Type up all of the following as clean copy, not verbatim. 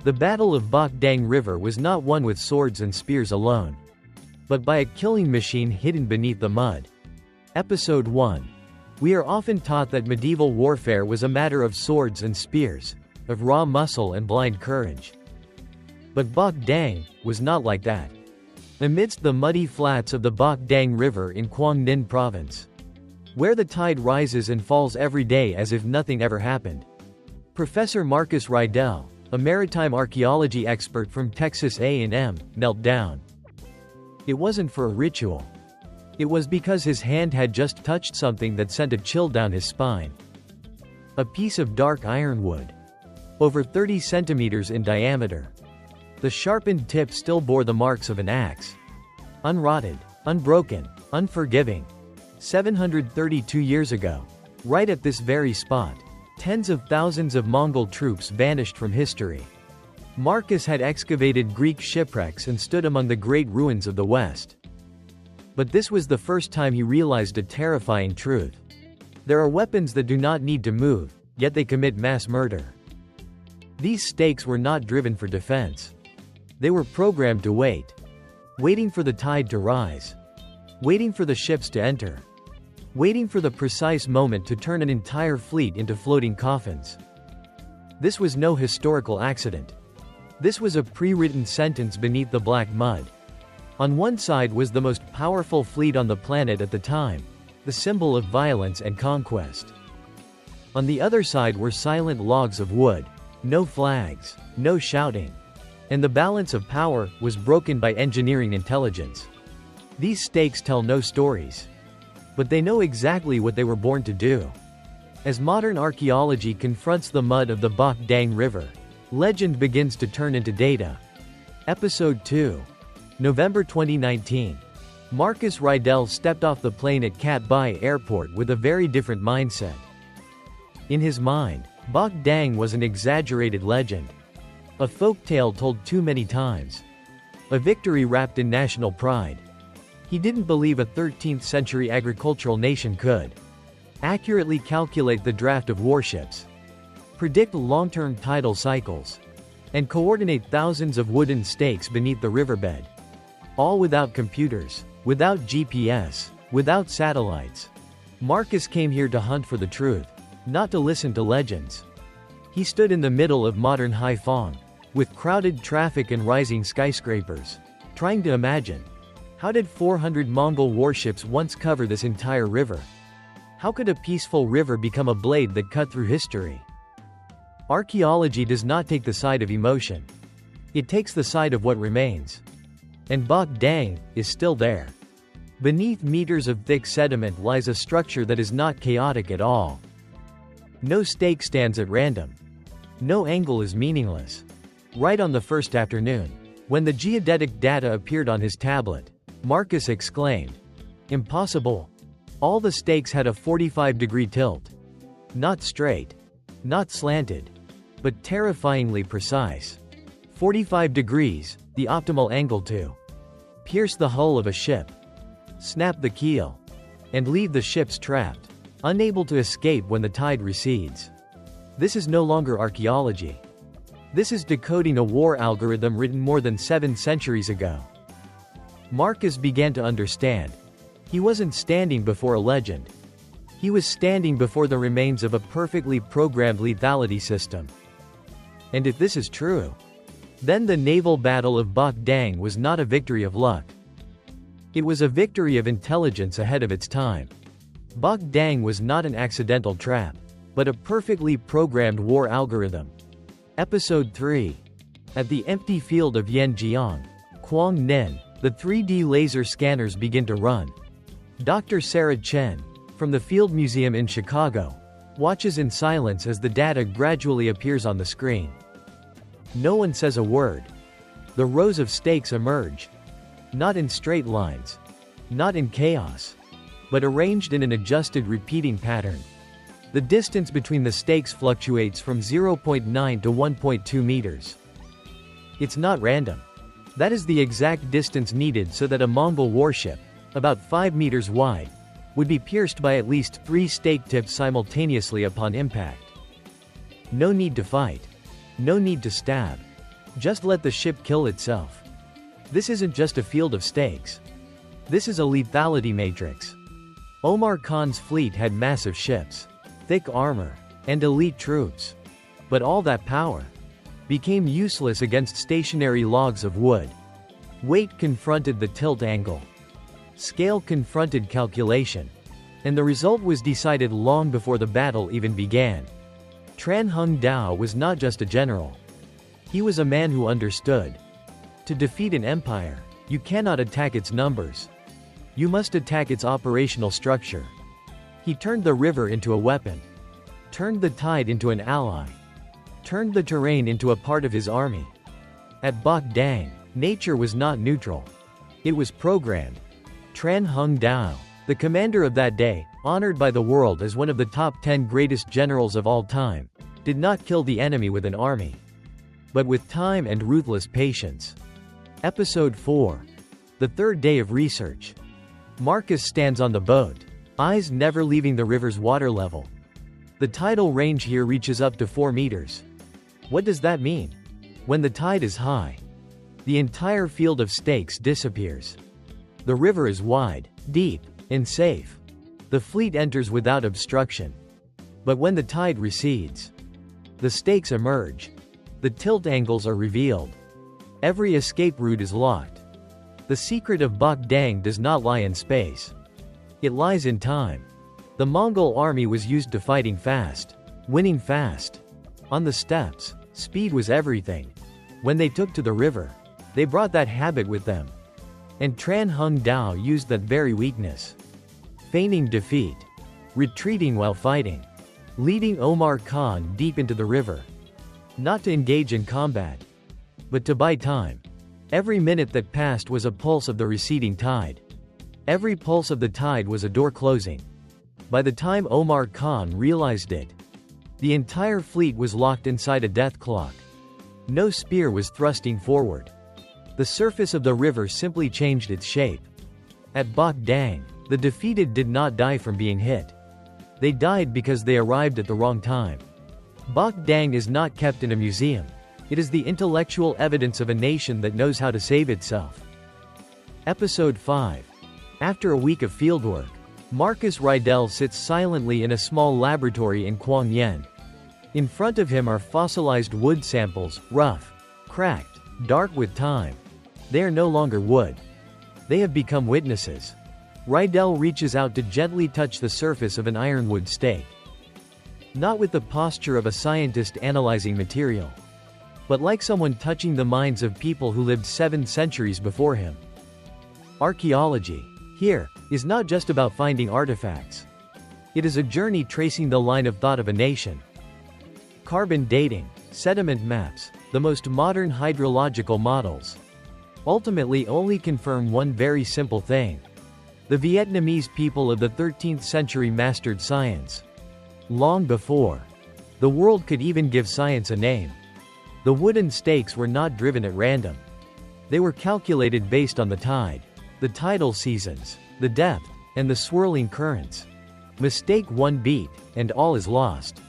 The Battle of Bachdang River was not won with swords and spears alone, but by a killing machine hidden beneath the mud. Episode 1. We are often taught that medieval warfare was a matter of swords and spears, of raw muscle and blind courage. But Bachdang was not like that. Amidst the muddy flats of the Bachdang River in Quang Ninh Province, where the tide rises and falls every day as if nothing ever happened, Professor Marcus Rydell, a maritime archaeology expert from Texas A&M, knelt down. It wasn't for a ritual. It was because his hand had just touched something that sent a chill down his spine. A piece of dark ironwood, over 30 centimeters in diameter. The sharpened tip still bore the marks of an axe. Unrotted, unbroken, unforgiving. 732 years ago, right at this very spot, tens of thousands of Mongol troops vanished from history. Marcus had excavated Greek shipwrecks and stood among the great ruins of the West. But this was the first time he realized a terrifying truth. There are weapons that do not need to move, yet they commit mass murder. These stakes were not driven for defense. They were programmed to wait. Waiting for the tide to rise. Waiting for the ships to enter. Waiting for the precise moment to turn an entire fleet into floating coffins. This was no historical accident. This was a pre-written sentence beneath the black mud. On one side was the most powerful fleet on the planet at the time, the symbol of violence and conquest. On the other side were silent logs of wood, no flags, no shouting. And the balance of power was broken by engineering intelligence. These stakes tell no stories, but they know exactly what they were born to do. As modern archaeology confronts the mud of the Bachdang River, legend begins to turn into data. Episode 2. November 2019. Marcus Rydell stepped off the plane at Cat Bai Airport with a very different mindset. In his mind, Bachdang was an exaggerated legend. A folktale told too many times. A victory wrapped in national pride. He didn't believe a 13th century agricultural nation could accurately calculate the draft of warships, predict long-term tidal cycles, and coordinate thousands of wooden stakes beneath the riverbed. All without computers, without GPS, without satellites. Marcus came here to hunt for the truth, not to listen to legends. He stood in the middle of modern Haiphong, with crowded traffic and rising skyscrapers, trying to imagine, how did 400 Mongol warships once cover this entire river? How could a peaceful river become a blade that cut through history? Archaeology does not take the side of emotion. It takes the side of what remains. And Bachdang is still there. Beneath meters of thick sediment lies a structure that is not chaotic at all. No stake stands at random. No angle is meaningless. Right on the first afternoon, when the geodetic data appeared on his tablet, Marcus exclaimed, "Impossible!" All the stakes had a 45-degree tilt. Not straight, not slanted, but terrifyingly precise. 45 degrees, the optimal angle to pierce the hull of a ship, snap the keel, and leave the ships trapped, unable to escape when the tide recedes. This is no longer archaeology. This is decoding a war algorithm written more than 7 centuries ago. Marcus began to understand. He wasn't standing before a legend. He was standing before the remains of a perfectly programmed lethality system. And if this is true, then the naval battle of Bachdang was not a victory of luck. It was a victory of intelligence ahead of its time. Bachdang was not an accidental trap, but a perfectly programmed war algorithm. Episode 3. At the empty field of Yanjiang, Quang Ninh, the 3D laser scanners begin to run. Dr. Sarah Chen, from the Field Museum in Chicago, watches in silence as the data gradually appears on the screen. No one says a word. The rows of stakes emerge. Not in straight lines. Not in chaos. But arranged in an adjusted repeating pattern. The distance between the stakes fluctuates from 0.9 to 1.2 meters. It's not random. That is the exact distance needed so that a Mongol warship, about 5 meters wide, would be pierced by at least 3 stake tips simultaneously upon impact. No need to fight. No need to stab. Just let the ship kill itself. This isn't just a field of stakes. This is a lethality matrix. Omar Khan's fleet had massive ships, thick armor, and elite troops. But all that power became useless against stationary logs of wood. Weight confronted the tilt angle. Scale confronted calculation. And the result was decided long before the battle even began. Tranhungdao was not just a general. He was a man who understood. To defeat an empire, you cannot attack its numbers. You must attack its operational structure. He turned the river into a weapon. Turned the tide into an ally. Turned the terrain into a part of his army. At Bachdang, nature was not neutral. It was programmed. Tranhungdao, the commander of that day, honored by the world as one of the top 10 greatest generals of all time, did not kill the enemy with an army, but with time and ruthless patience. Episode 4. The third day of research. Marcus stands on the boat, eyes never leaving the river's water level. The tidal range here reaches up to 4 meters. What does that mean? When the tide is high, the entire field of stakes disappears. The river is wide, deep, and safe. The fleet enters without obstruction. But when the tide recedes, the stakes emerge. The tilt angles are revealed. Every escape route is locked. The secret of Bachdang does not lie in space. It lies in time. The Mongol army was used to fighting fast, winning fast. On the steppes, speed was everything. When they took to the river, they brought that habit with them. And Tranhungdao used that very weakness. Feigning defeat. Retreating while fighting. Leading Omar Khan deep into the river. Not to engage in combat, but to buy time. Every minute that passed was a pulse of the receding tide. Every pulse of the tide was a door closing. By the time Omar Khan realized it, the entire fleet was locked inside a death clock. No spear was thrusting forward. The surface of the river simply changed its shape. At Bachdang, the defeated did not die from being hit. They died because they arrived at the wrong time. Bachdang is not kept in a museum. It is the intellectual evidence of a nation that knows how to save itself. Episode 5. After a week of fieldwork, Marcus Rydell sits silently in a small laboratory in Kwangyen. In front of him are fossilized wood samples, rough, cracked, dark with time. They are no longer wood. They have become witnesses. Rydell reaches out to gently touch the surface of an ironwood stake. Not with the posture of a scientist analyzing material, but like someone touching the minds of people who lived 7 centuries before him. Archaeology, here, is not just about finding artifacts. It is a journey tracing the line of thought of a nation. Carbon dating, sediment maps, the most modern hydrological models, ultimately only confirm one very simple thing. The Vietnamese people of the 13th century mastered science. Long before the world could even give science a name. The wooden stakes were not driven at random. They were calculated based on the tide, the tidal seasons, the depth, and the swirling currents. Mistake one beat, and all is lost.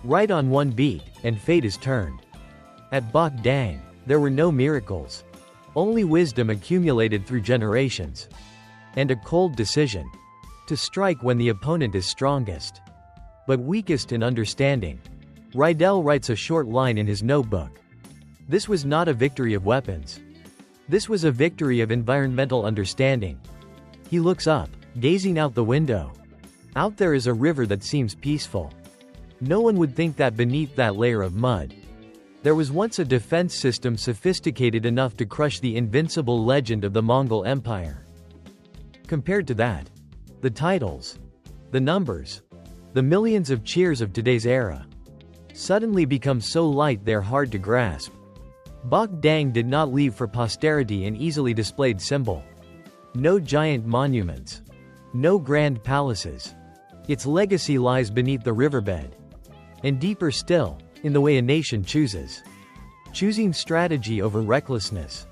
Right on one beat, and fate is turned. At Bachdang, there were no miracles. Only wisdom accumulated through generations. And a cold decision. To strike when the opponent is strongest, but weakest in understanding. Rydell writes a short line in his notebook. This was not a victory of weapons. This was a victory of environmental understanding. He looks up, gazing out the window. Out there is a river that seems peaceful. No one would think that beneath that layer of mud, there was once a defense system sophisticated enough to crush the invincible legend of the Mongol Empire. Compared to that, the titles, the numbers, the millions of cheers of today's era suddenly become so light they're hard to grasp. Bachdang did not leave for posterity an easily displayed symbol. No giant monuments. No grand palaces. Its legacy lies beneath the riverbed. And deeper still, in the way a nation chooses. Choosing strategy over recklessness.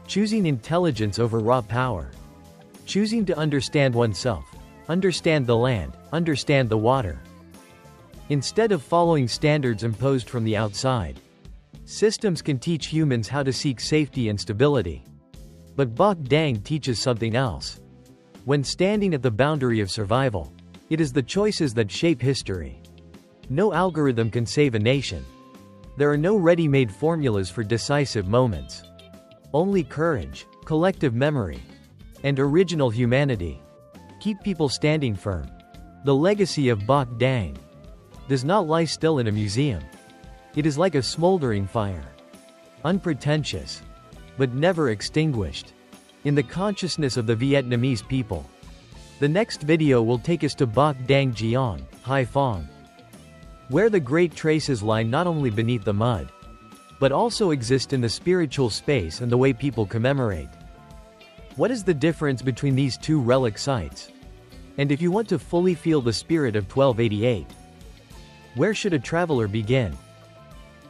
Choosing intelligence over raw power. Choosing to understand oneself. Understand the land. Understand the water. Instead of following standards imposed from the outside. Systems can teach humans how to seek safety and stability. But Bachdang teaches something else. When standing at the boundary of survival, it is the choices that shape history. No algorithm can save a nation. There are no ready-made formulas for decisive moments. Only courage, collective memory, and original humanity keep people standing firm. The legacy of Bachdang does not lie still in a museum. It is like a smoldering fire, unpretentious, but never extinguished, in the consciousness of the Vietnamese people. The next video will take us to Bachdang Giang, Hai Phong, where the great traces lie not only beneath the mud, but also exist in the spiritual space and the way people commemorate. What is the difference between these two relic sites? And if you want to fully feel the spirit of 1288, where should a traveler begin?